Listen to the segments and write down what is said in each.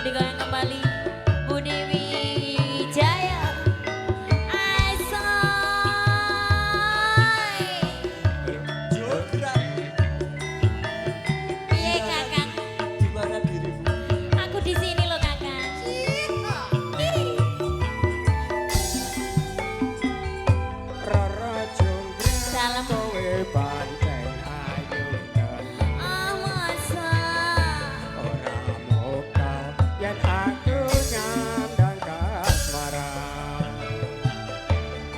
digoyang kembali Budi Wijaya. Piye Kakang? Gimana dirimu? Aku di sini loh Kakang. Rara jonggrang Salam. kowe pancen ayu tenan. Masa Ora mokal yen aku nyandang kasmaran.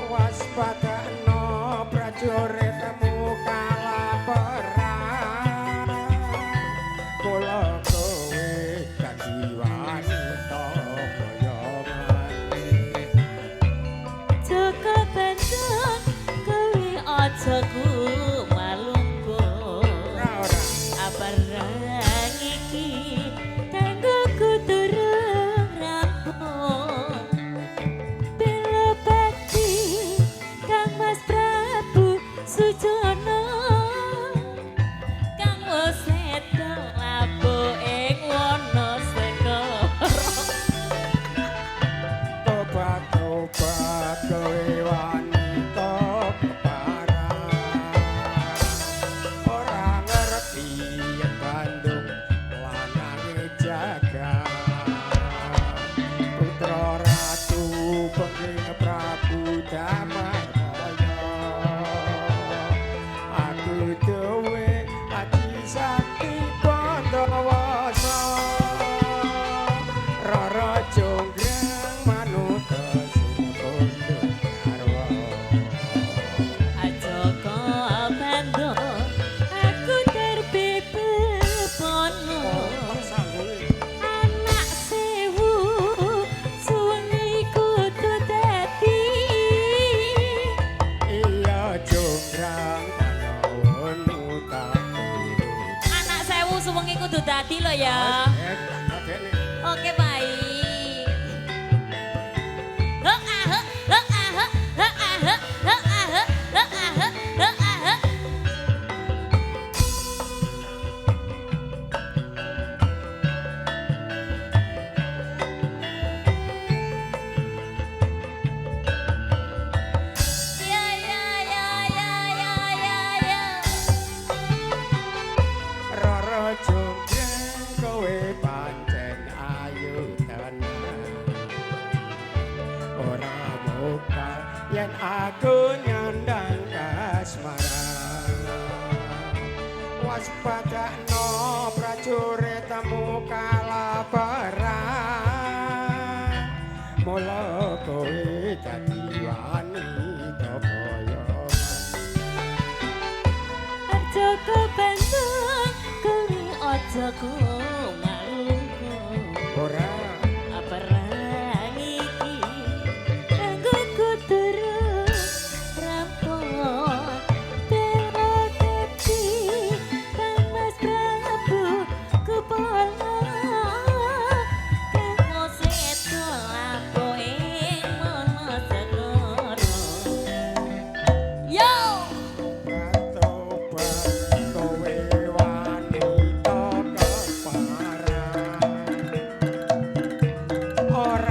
Waspadakno prajuritmu kalaparan. Mula kowe dadi wanita boyongan. Joko Bandung kowe aja kumalungku. Ora Aparang iki kanggo kuturung rampung. Bela bakti Kang Mas Prabu Sujono. Kang Waseda labuh ing Wonosegoro. tobat-tobat kowe wanita keparan. Ora ngerti yen Bandung lanange jagat. Putra ratu pengging Prabu Damarkaya. Aku duwe ati sakti Pandawasa. Rara jonggrang manut sing kondo garwa. Ajoko Bandung aku terbebepono. Anak sewu suwengi kudu dadi. Iya jonggrang panawonmu tak urut. Anak sewu suwengi kudu dadi lo ya. Oke baik. Hek ah hek ah hek ah hek hek ah hek hek ah hek hek ah hek. Ya ya ya ya ya ya ya. Rara jonggrang kowe pancen ayu tenan. Ora mokal yen aku nyandang kasmaran. Waspadakno prajuritmu kalaparan. Mula kowe dadi wanita boyongan. Joko Bandung kowe aja kumalungku. Ora Aparang iki kanggo kuturung rampung. Bela bakti Kang Mas Prabu Kupala. Kang Waseda labuh ing Wonosegoro. Yo! tobat kowe wanita keparan. Ora